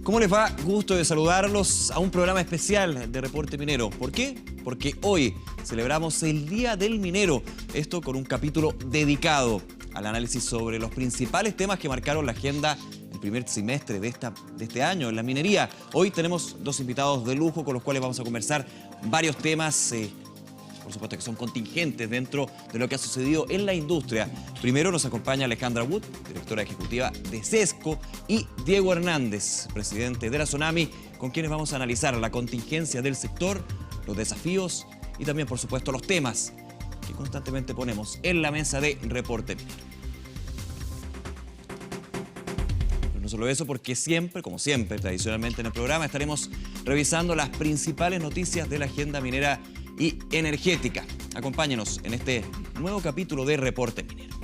¿Cómo les va? Gusto de saludarlos a un programa especial de Reporte Minero. ¿Por qué? Porque hoy celebramos el Día del Minero. Esto con un capítulo dedicado al análisis sobre los principales temas que marcaron la agenda el primer semestre de este año en la minería. Hoy tenemos dos invitados de lujo con los cuales vamos a conversar varios temas, por supuesto que son contingentes dentro de lo que ha sucedido en la industria. Primero nos acompaña Alejandra Wood, directora ejecutiva de Sesco, y Diego Hernández, presidente de la Sonami, con quienes vamos a analizar la contingencia del sector, los desafíos y también, por supuesto, los temas que constantemente ponemos en la mesa de Reporte Minero. Pero no solo eso, porque siempre, como siempre, tradicionalmente en el programa, estaremos revisando las principales noticias de la agenda minera y energética. Acompáñenos en este nuevo capítulo de Reporte Minero.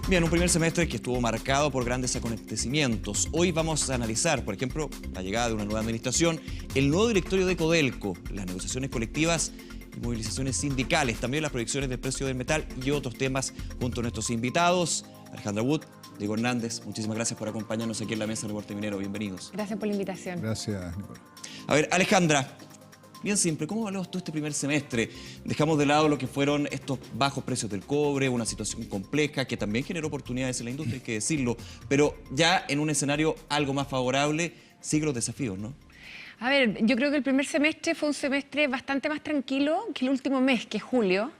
Bien, un primer semestre que estuvo marcado por grandes acontecimientos. Hoy vamos a analizar, por ejemplo, la llegada de una nueva administración, el nuevo directorio de Codelco, las negociaciones colectivas y movilizaciones sindicales, también las proyecciones del precio del metal y otros temas junto a nuestros invitados. Alejandra Wood, Diego Hernández, muchísimas gracias por acompañarnos aquí en la mesa de Reporte Minero. Bienvenidos. Gracias por la invitación. Gracias, Nicolás. A ver, Alejandra, bien simple, ¿cómo evaluas tú este primer semestre? Dejamos de lado lo que fueron estos bajos precios del cobre, una situación compleja que también generó oportunidades en la industria, hay que decirlo, pero ya en un escenario algo más favorable, siguen los desafíos, ¿no? A ver, yo creo que el primer semestre fue un semestre bastante más tranquilo que el último mes, que es julio.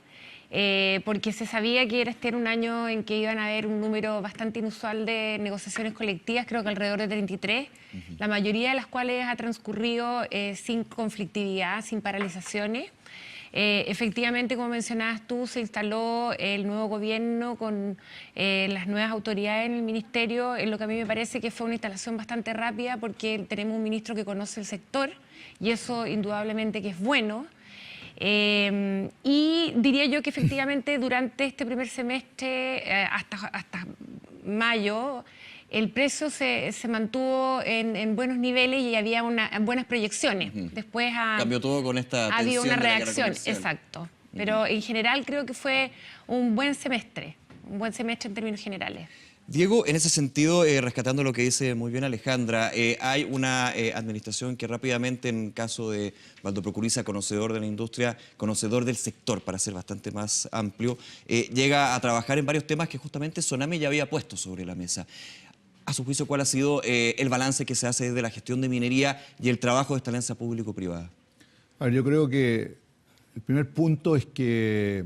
Porque se sabía que era un año en que iban a haber un número bastante inusual de negociaciones colectivas, creo que alrededor de 33, la mayoría de las cuales ha transcurrido sin conflictividad, sin paralizaciones. Efectivamente, como mencionabas tú, se instaló el nuevo gobierno con las nuevas autoridades en el ministerio, en lo que a mí me parece que fue una instalación bastante rápida porque tenemos un ministro que conoce el sector y eso indudablemente que es bueno. Y diría yo que efectivamente durante este primer semestre hasta mayo el precio se mantuvo en buenos niveles y había buenas proyecciones. Después cambió todo con esta ha habido una reacción, comercial. Exacto. Pero en general creo que fue un buen semestre en términos generales. Diego, en ese sentido, rescatando lo que dice muy bien Alejandra, hay una administración que rápidamente, en caso de Baldo Procuriza, conocedor de la industria, conocedor del sector, para ser bastante más amplio, llega a trabajar en varios temas que justamente Sonami ya había puesto sobre la mesa. A su juicio, ¿cuál ha sido el balance que se hace desde la gestión de minería y el trabajo de esta alianza público-privada? A ver, yo creo que el primer punto es que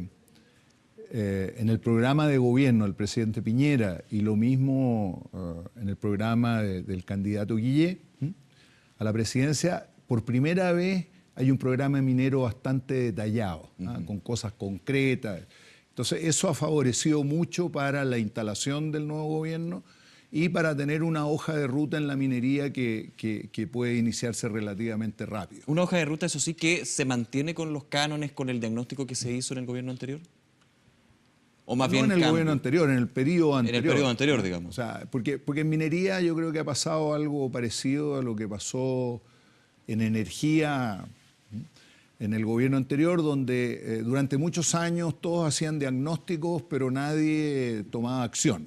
en el programa de gobierno del presidente Piñera y lo mismo en el programa del candidato Guillé a la presidencia, por primera vez hay un programa minero bastante detallado, con cosas concretas. Entonces eso ha favorecido mucho para la instalación del nuevo gobierno y para tener una hoja de ruta en la minería que puede iniciarse relativamente rápido. Una hoja de ruta, eso sí, que se mantiene con los cánones, con el diagnóstico que se hizo en el gobierno anterior. ¿O más bien en el gobierno anterior, en el periodo anterior. En el periodo anterior, digamos. O sea, porque en minería yo creo que ha pasado algo parecido a lo que pasó en energía en el gobierno anterior, donde durante muchos años todos hacían diagnósticos, pero nadie tomaba acción.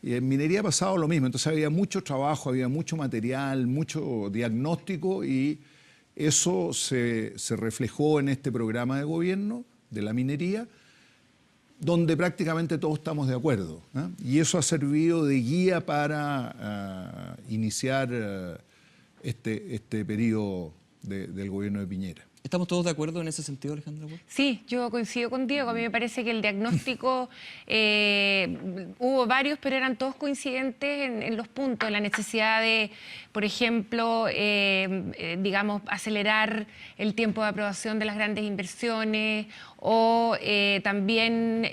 Y en minería ha pasado lo mismo. Entonces había mucho trabajo, había mucho material, mucho diagnóstico y eso se reflejó en este programa de gobierno de la minería, donde prácticamente todos estamos de acuerdo, ¿eh? Y eso ha servido de guía para iniciar este periodo del gobierno de Piñera. ¿Estamos todos de acuerdo en ese sentido, Alejandra? Sí, yo coincido con Diego. A mí me parece que el diagnóstico, hubo varios, pero eran todos coincidentes en los puntos, la necesidad de, por ejemplo, digamos, acelerar el tiempo de aprobación de las grandes inversiones o también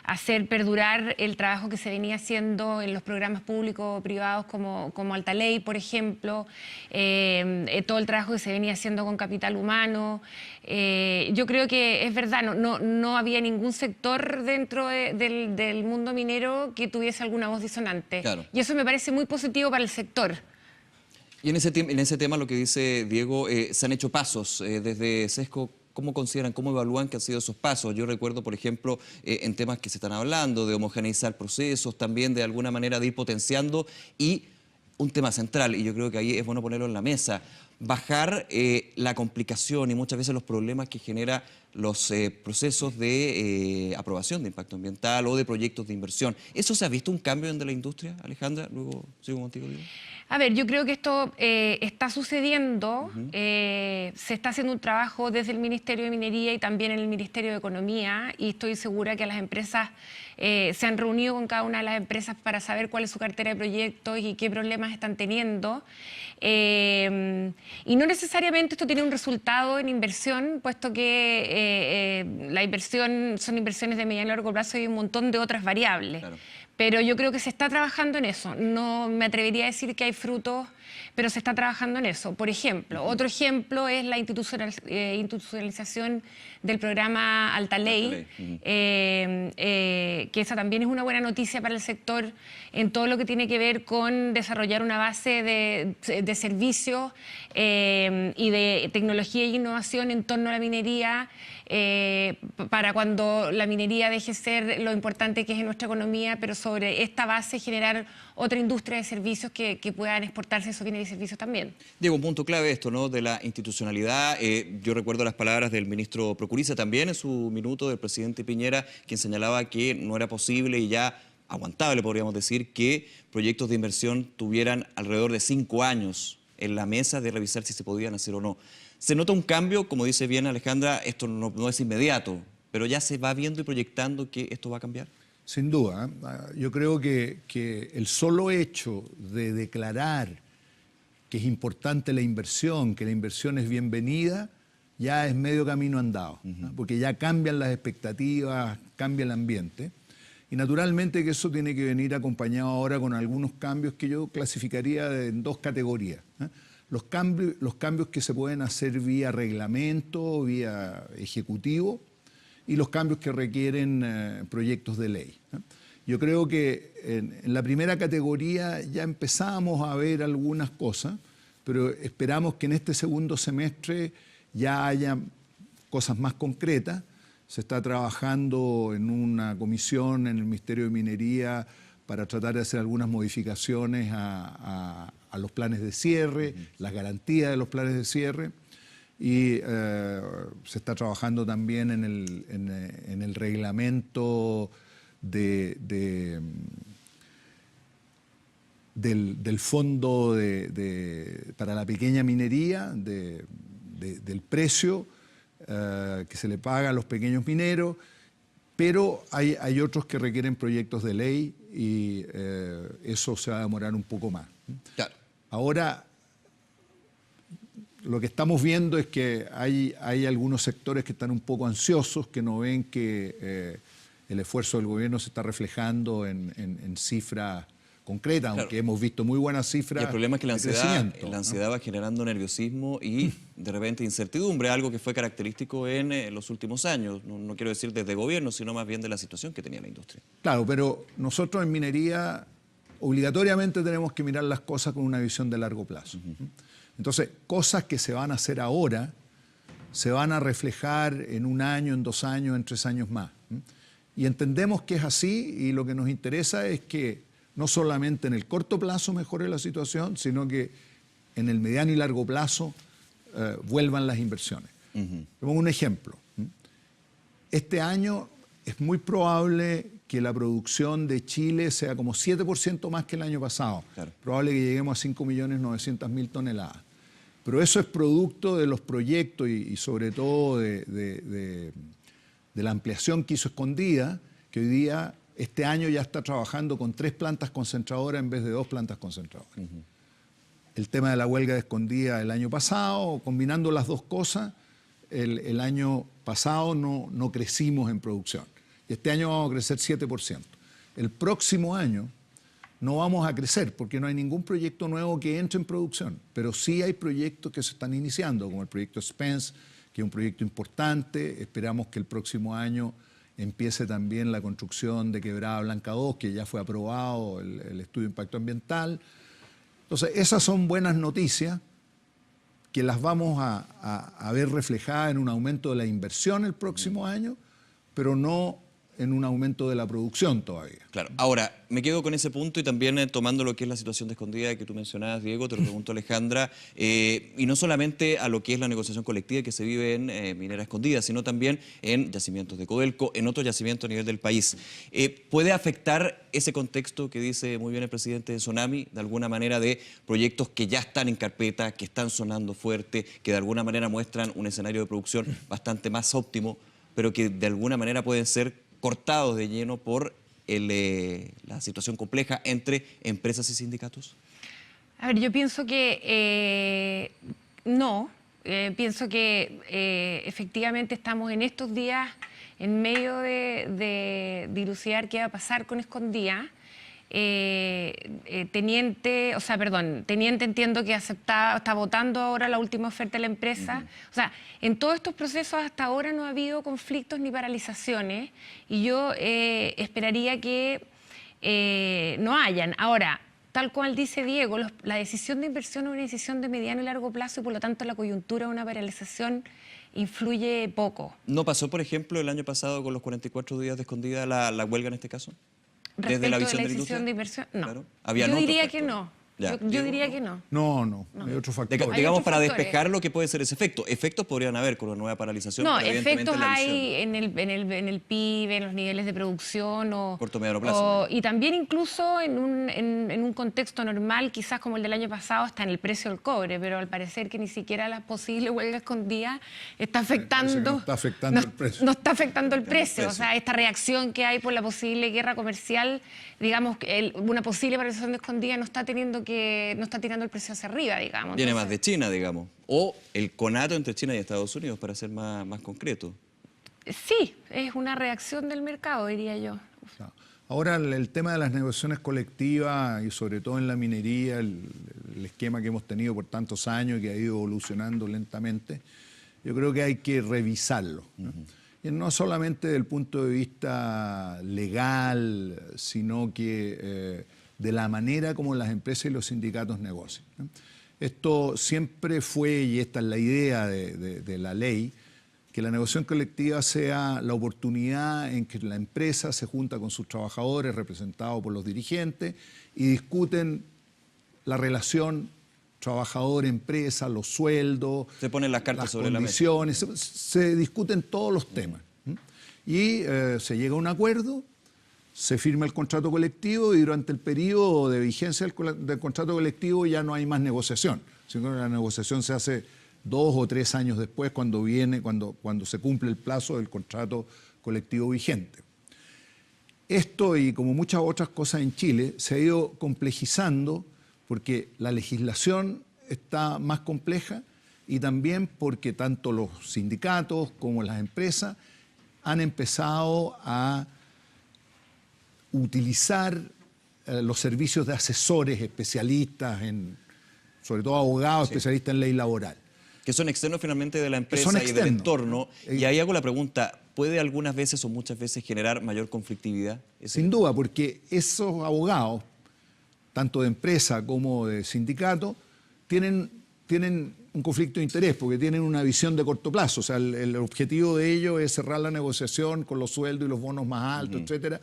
hacer perdurar el trabajo que se venía haciendo en los programas públicos o privados como Alta Ley, por ejemplo, todo el trabajo que se venía haciendo con capital humano. Yo creo que es verdad, no había ningún sector dentro del mundo minero que tuviese alguna voz disonante. Claro. Y eso me parece muy positivo para el sector. Y en ese tema, lo que dice Diego, se han hecho pasos desde Sesco. ¿Cómo consideran, cómo evalúan que han sido esos pasos? Yo recuerdo, por ejemplo, en temas que se están hablando, de homogeneizar procesos, también de alguna manera de ir potenciando, y un tema central, y yo creo que ahí es bueno ponerlo en la mesa, bajar la complicación y muchas veces los problemas que genera los procesos de aprobación de impacto ambiental o de proyectos de inversión. ¿Eso se ha visto un cambio en la industria, Alejandra? Luego sigo contigo, Diego. A ver, yo creo que esto está sucediendo, se está haciendo un trabajo desde el Ministerio de Minería y también en el Ministerio de Economía, y estoy segura que las empresas se han reunido con cada una de las empresas para saber cuál es su cartera de proyectos y qué problemas están teniendo. Y no necesariamente esto tiene un resultado en inversión, puesto que la inversión son inversiones de mediano y largo plazo y un montón de otras variables. Claro. Pero yo creo que se está trabajando en eso. No me atrevería a decir que hay frutos, pero se está trabajando en eso. Por ejemplo, otro ejemplo es la institucionalización del programa Alta Ley, que esa también es una buena noticia para el sector en todo lo que tiene que ver con desarrollar una base de servicios y de tecnología e innovación en torno a la minería, para cuando la minería deje de ser lo importante que es en nuestra economía, pero sobre esta base generar otra industria de servicios que puedan exportarse esos bienes y servicios también. Diego, un punto clave esto, ¿no? De la institucionalidad. Yo recuerdo las palabras del ministro Procuriza también en su minuto, del presidente Piñera, quien señalaba que no era posible y ya aguantable, podríamos decir, que proyectos de inversión tuvieran alrededor de 5 años en la mesa de revisar si se podían hacer o no. Se nota un cambio, como dice bien Alejandra, esto no es inmediato, pero ya se va viendo y proyectando que esto va a cambiar. Sin duda, yo creo que el solo hecho de declarar que es importante la inversión, que la inversión es bienvenida, ya es medio camino andado, ¿no? Porque ya cambian las expectativas, cambia el ambiente. Y naturalmente que eso tiene que venir acompañado ahora con algunos cambios que yo clasificaría en 2 categorías, ¿eh? Los cambios que se pueden hacer vía reglamento, vía ejecutivo, y los cambios que requieren proyectos de ley. Yo creo que en la primera categoría ya empezamos a ver algunas cosas, pero esperamos que en este segundo semestre ya haya cosas más concretas. Se está trabajando en una comisión en el Ministerio de Minería para tratar de hacer algunas modificaciones a los planes de cierre, las garantías de los planes de cierre. Y se está trabajando también en el reglamento del fondo para la pequeña minería, del precio que se le paga a los pequeños mineros, pero hay otros que requieren proyectos de ley y eso se va a demorar un poco más. Claro. Ahora, lo que estamos viendo es que hay algunos sectores que están un poco ansiosos, que no ven que el esfuerzo del gobierno se está reflejando en cifras concretas, Claro. aunque hemos visto muy buenas cifras. Y el problema es que la de crecimiento, ansiedad va generando nerviosismo y de repente incertidumbre, algo que fue característico en los últimos años. No quiero decir desde gobierno, sino más bien de la situación que tenía la industria. Claro, pero nosotros en minería obligatoriamente tenemos que mirar las cosas con una visión de largo plazo. Entonces, cosas que se van a hacer ahora se van a reflejar en 1 año, en 2 años, en 3 años más. Y entendemos que es así y lo que nos interesa es que no solamente en el corto plazo mejore la situación, sino que en el mediano y largo plazo vuelvan las inversiones. Pongo un ejemplo. Este año es muy probable que la producción de Chile sea como 7% más que el año pasado. Claro. Probable que lleguemos a 5.900.000 toneladas. Pero eso es producto de los proyectos y sobre todo de la ampliación que hizo Escondida, que hoy día, este año ya está trabajando con 3 plantas concentradoras en vez de 2 plantas concentradoras. El tema de la huelga de Escondida el año pasado, combinando las 2 cosas, el año pasado no crecimos en producción. Y este año vamos a crecer 7%. El próximo año no vamos a crecer porque no hay ningún proyecto nuevo que entre en producción, pero sí hay proyectos que se están iniciando, como el proyecto Spence, que es un proyecto importante. Esperamos que el próximo año empiece también la construcción de Quebrada Blanca 2, que ya fue aprobado el estudio de impacto ambiental. Entonces, esas son buenas noticias que las vamos a ver reflejadas en un aumento de la inversión el próximo año, pero no en un aumento de la producción todavía. Claro. Ahora, me quedo con ese punto y también tomando lo que es la situación de Escondida que tú mencionabas, Diego, te lo pregunto, Alejandra, y no solamente a lo que es la negociación colectiva que se vive en Minera Escondida, sino también en yacimientos de Codelco, en otros yacimientos a nivel del país. ¿Puede afectar ese contexto que dice muy bien el presidente de Sonami, de alguna manera de proyectos que ya están en carpeta, que están sonando fuerte, que de alguna manera muestran un escenario de producción bastante más óptimo, pero que de alguna manera pueden ser cortados de lleno por la situación compleja entre empresas y sindicatos? A ver, yo pienso que no. Pienso que efectivamente estamos en estos días en medio de dilucidar qué va a pasar con Escondida. Teniente entiendo que está votando ahora la última oferta de la empresa. O sea, en todos estos procesos hasta ahora no ha habido conflictos ni paralizaciones y yo esperaría que no hayan. Ahora, tal cual dice Diego, la decisión de inversión es una decisión de mediano y largo plazo y por lo tanto la coyuntura de una paralización influye poco. ¿No pasó, por ejemplo, el año pasado con los 44 días de Escondida la huelga en este caso? Respecto Desde la de visión la de la decisión industria. de inversión, no. Claro. Yo diría que no. Ya. Yo diría que no. No, hay otro factor. Digamos, otros para factores. despejar lo que puede ser ese efecto. Efectos podrían haber con una nueva paralización. No, pero evidentemente efectos la hay visión. en el PIB, en los niveles de producción Corto o mediano plazo. y también incluso en un contexto normal, quizás como el del año pasado, hasta en el precio del cobre, pero al parecer que ni siquiera la posible huelga Escondida está afectando, no está afectando el precio. No está afectando el precio. O sea, esta reacción que hay por la posible guerra comercial, digamos, una posible paralización de Escondida no está tirando el precio hacia arriba, digamos. Viene más de China, digamos. O el conato entre China y Estados Unidos, para ser más concreto. Sí, es una reacción del mercado, diría yo. Ahora, el tema de las negociaciones colectivas y sobre todo en la minería, el esquema que hemos tenido por tantos años y que ha ido evolucionando lentamente, yo creo que hay que revisarlo, ¿no? Y no solamente desde el punto de vista legal, sino que de la manera como las empresas y los sindicatos negocian, ¿no? Esto siempre fue, y esta es la idea de la ley, que la negociación colectiva sea la oportunidad en que la empresa se junta con sus trabajadores, representados por los dirigentes, y discuten la relación trabajador-empresa, los sueldos, Se ponen las cartas sobre condiciones, se discuten todos los temas. Y se llega a un acuerdo, se firma el contrato colectivo y durante el periodo de vigencia del contrato colectivo ya no hay más negociación, sino que la negociación se hace 2 o 3 años después cuando se cumple el plazo del contrato colectivo vigente. Esto y como muchas otras cosas en Chile se ha ido complejizando porque la legislación está más compleja y también porque tanto los sindicatos como las empresas han empezado a utilizar los servicios de asesores especialistas, sobre todo abogados especialistas en ley laboral. Que son externos finalmente de la empresa y del entorno. Y ahí hago la pregunta, ¿puede algunas veces o muchas veces generar mayor conflictividad? Sin duda, porque esos abogados, tanto de empresa como de sindicato, tienen un conflicto de interés porque tienen una visión de corto plazo. O sea, el objetivo de ellos es cerrar la negociación con los sueldos y los bonos más altos, etcétera.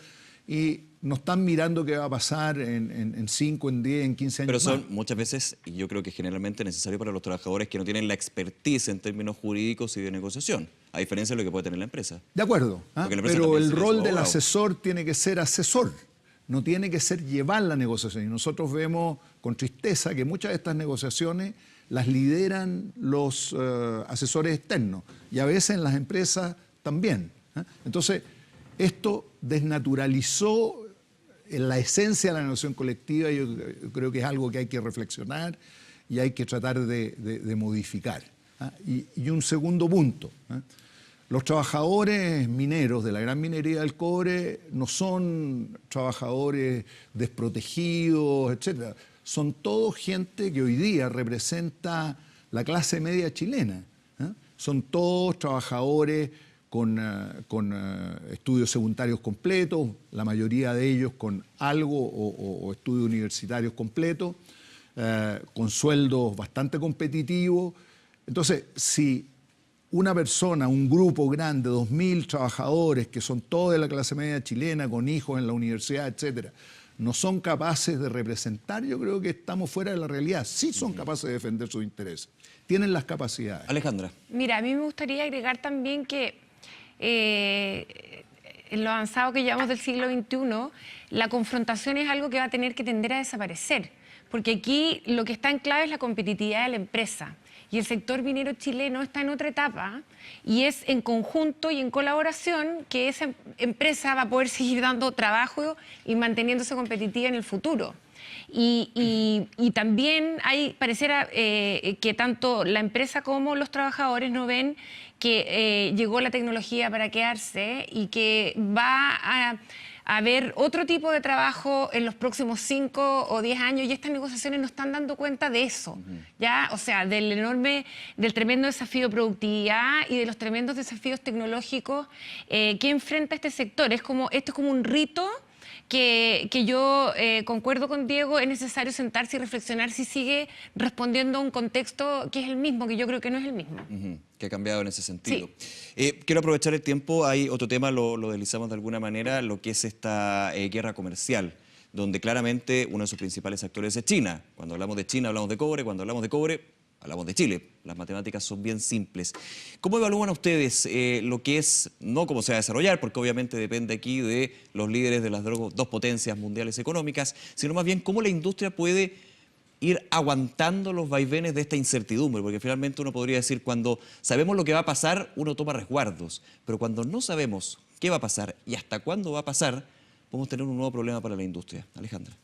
Y no están mirando qué va a pasar en 5, en 10, en 15 años. Pero son más. muchas veces, y yo creo que generalmente necesario para los trabajadores que no tienen la expertise en términos jurídicos y de negociación, a diferencia de lo que puede tener la empresa. De acuerdo, Porque la empresa pero también el tiene rol su del abogado. asesor tiene que ser asesor, no tiene que ser llevar la negociación. Y nosotros vemos con tristeza que muchas de estas negociaciones las lideran los asesores externos y a veces en las empresas también. Entonces, esto desnaturalizó la esencia de la negociación colectiva. Yo creo que es algo que hay que reflexionar y hay que tratar de modificar. Y un segundo punto. Los trabajadores mineros de la gran minería del cobre no son trabajadores desprotegidos, etc. Son todos gente que hoy día representa la clase media chilena. Son todos trabajadores con estudios secundarios completos, la mayoría de ellos con algo o estudios universitarios completos, con sueldos bastante competitivos, Entonces, si una persona, un grupo grande, 2.000 trabajadores, que son todos de la clase media chilena, con hijos en la universidad, etcétera, no son capaces de representar, yo creo que estamos fuera de la realidad. Sí son capaces de defender sus intereses. Tienen las capacidades. Alejandra. Mira, a mí me gustaría agregar también que en lo avanzado que llevamos del siglo XXI, la confrontación es algo que va a tener que tender a desaparecer. Porque aquí lo que está en clave es la competitividad de la empresa. Y el sector minero chileno está en otra etapa y es en conjunto y en colaboración que esa empresa va a poder seguir dando trabajo y manteniéndose competitiva en el futuro. Y también pareciera que tanto la empresa como los trabajadores no ven que llegó la tecnología para quedarse y que va a haber otro tipo de trabajo en los próximos 5 o 10 años, y estas negociaciones no están dando cuenta de eso, ¿ya? O sea, del tremendo desafío de productividad y de los tremendos desafíos tecnológicos que enfrenta este sector. Esto es como un rito que yo concuerdo con Diego, es necesario sentarse y reflexionar si sigue respondiendo a un contexto que es el mismo, que yo creo que no es el mismo. Que ha cambiado en ese sentido. Sí. Quiero aprovechar el tiempo, hay otro tema, lo deslizamos de alguna manera, lo que es esta guerra comercial, donde claramente uno de sus principales actores es China. Cuando hablamos de China hablamos de cobre, cuando hablamos de cobre hablamos de Chile. Las matemáticas son bien simples. ¿Cómo evalúan ustedes lo que es, no cómo se va a desarrollar, porque obviamente depende aquí de los líderes de las dos potencias mundiales económicas, sino más bien cómo la industria puede ir aguantando los vaivenes de esta incertidumbre? Porque finalmente uno podría decir, cuando sabemos lo que va a pasar, uno toma resguardos, pero cuando no sabemos qué va a pasar y hasta cuándo va a pasar, podemos tener un nuevo problema para la industria. Alejandra.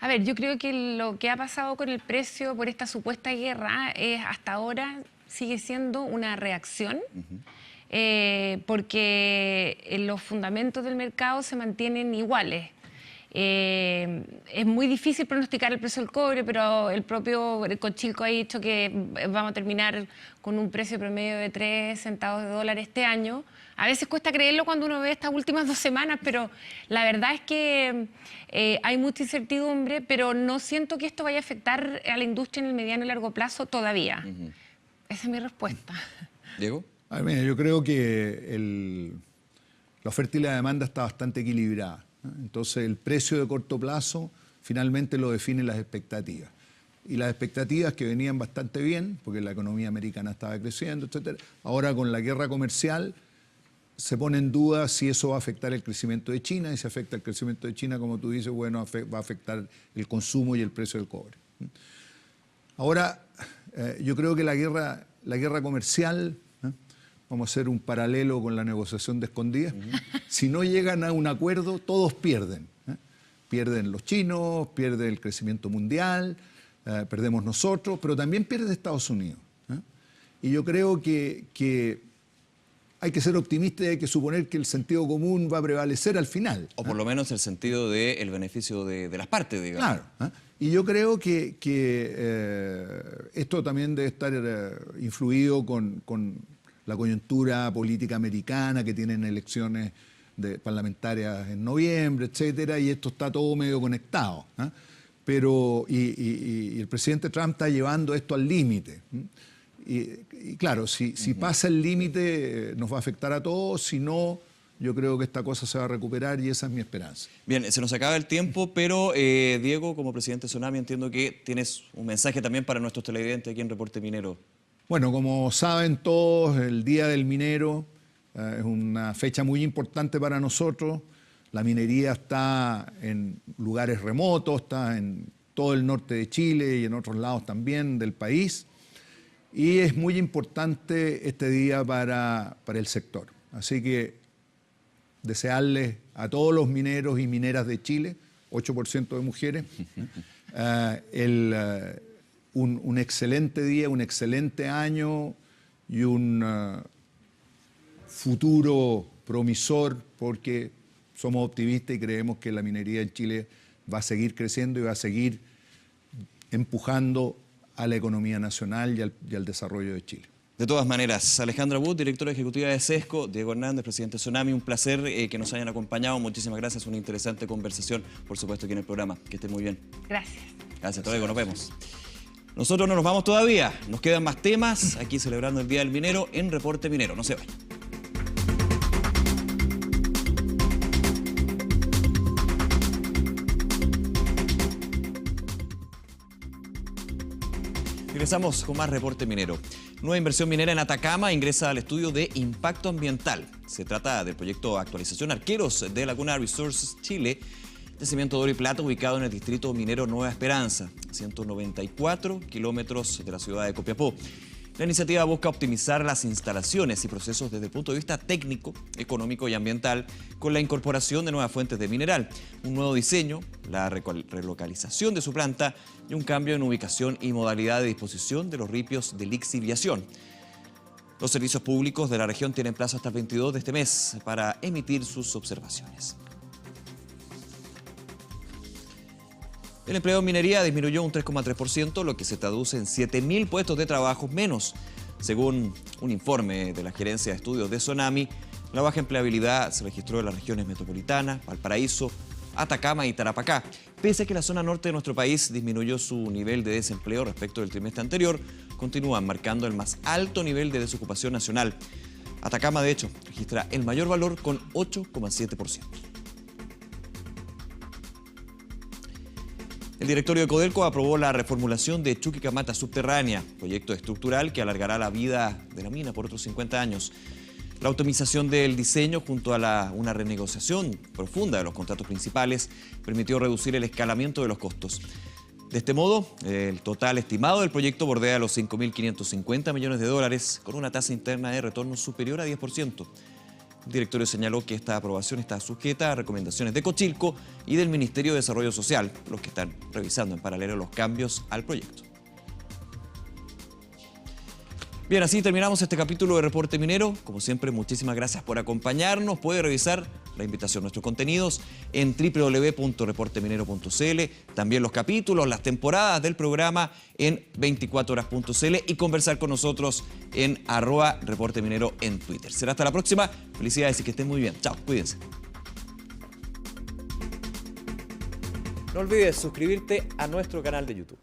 A ver, yo creo que lo que ha pasado con el precio por esta supuesta guerra hasta ahora sigue siendo una reacción, porque los fundamentos del mercado se mantienen iguales. Es muy difícil pronosticar el precio del cobre, pero el propio Cochilco ha dicho que vamos a terminar con un precio promedio de 3 centavos de dólar este año. A veces cuesta creerlo cuando uno ve estas últimas 2 semanas, pero la verdad es que hay mucha incertidumbre, pero no siento que esto vaya a afectar a la industria en el mediano y largo plazo todavía. Esa es mi respuesta. ¿Diego? Mira, yo creo que la oferta y la demanda está bastante equilibrada. Entonces, el precio de corto plazo finalmente lo definen las expectativas. Y las expectativas que venían bastante bien, porque la economía americana estaba creciendo, etc. Ahora, con la guerra comercial, se pone en duda si eso va a afectar el crecimiento de China, y si afecta el crecimiento de China, como tú dices, bueno, va a afectar el consumo y el precio del cobre. Ahora, yo creo que la guerra comercial, vamos a hacer un paralelo con la negociación de escondidas, si no llegan a un acuerdo, todos pierden. Pierden los chinos, pierde el crecimiento mundial, perdemos nosotros, pero también pierde Estados Unidos. Y yo creo que hay que ser optimista y hay que suponer que el sentido común va a prevalecer al final. O por lo menos el sentido del beneficio de las partes, digamos. Claro. Y yo creo que esto también debe estar influido con la coyuntura política americana, que tienen elecciones parlamentarias en noviembre, etcétera, y esto está todo medio conectado. Pero y el presidente Trump está llevando esto al límite. Y claro, si pasa el límite nos va a afectar a todos, si no, yo creo que esta cosa se va a recuperar y esa es mi esperanza. Bien, se nos acaba el tiempo, pero Diego, como presidente de Sonami, entiendo que tienes un mensaje también para nuestros televidentes aquí en Reporte Minero. Bueno, como saben todos, el Día del Minero es una fecha muy importante para nosotros. La minería está en lugares remotos, está en todo el norte de Chile y en otros lados también del país. Y es muy importante este día para el sector. Así que desearles a todos los mineros y mineras de Chile, 8% de mujeres, un excelente día, un excelente año y un futuro promisor, porque somos optimistas y creemos que la minería en Chile va a seguir creciendo y va a seguir empujando a la economía nacional y al desarrollo de Chile. De todas maneras, Alejandra Wood, directora ejecutiva de SESCO, Diego Hernández, presidente de Sonami, un placer que nos hayan acompañado. Muchísimas gracias, una interesante conversación, por supuesto, aquí en el programa. Que esté muy bien. Gracias. Gracias, hasta luego, nos vemos. Nosotros no nos vamos todavía, nos quedan más temas aquí celebrando el Día del Minero en Reporte Minero. No se vayan. Regresamos con más Reporte Minero. Nueva inversión minera en Atacama ingresa al estudio de impacto ambiental. Se trata del proyecto Actualización Arqueros de Laguna Resources Chile, yacimiento de oro y plata ubicado en el distrito minero Nueva Esperanza, a 194 kilómetros de la ciudad de Copiapó. La iniciativa busca optimizar las instalaciones y procesos desde el punto de vista técnico, económico y ambiental, con la incorporación de nuevas fuentes de mineral, un nuevo diseño, la relocalización de su planta y un cambio en ubicación y modalidad de disposición de los ripios de lixiviación. Los servicios públicos de la región tienen plazo hasta el 22 de este mes para emitir sus observaciones. El empleo en minería disminuyó un 3,3%, lo que se traduce en 7.000 puestos de trabajo menos. Según un informe de la Gerencia de Estudios de Sonami, la baja empleabilidad se registró en las regiones metropolitanas, Valparaíso, Atacama y Tarapacá. Pese a que la zona norte de nuestro país disminuyó su nivel de desempleo respecto del trimestre anterior, continúan marcando el más alto nivel de desocupación nacional. Atacama, de hecho, registra el mayor valor con 8,7%. El directorio de Codelco aprobó la reformulación de Chuquicamata Subterránea, proyecto estructural que alargará la vida de la mina por otros 50 años. La optimización del diseño junto a una renegociación profunda de los contratos principales permitió reducir el escalamiento de los costos. De este modo, el total estimado del proyecto bordea los 5.550 millones de dólares con una tasa interna de retorno superior a 10%. El directorio señaló que esta aprobación está sujeta a recomendaciones de Cochilco y del Ministerio de Desarrollo Social, los que están revisando en paralelo los cambios al proyecto. Bien, así terminamos este capítulo de Reporte Minero. Como siempre, muchísimas gracias por acompañarnos. Puede revisar la invitación a nuestros contenidos en www.reporteminero.cl, también los capítulos, las temporadas del programa en 24horas.cl y conversar con nosotros en @reporteminero en Twitter. Será hasta la próxima. Felicidades y que estén muy bien. Chao, cuídense. No olvides suscribirte a nuestro canal de YouTube.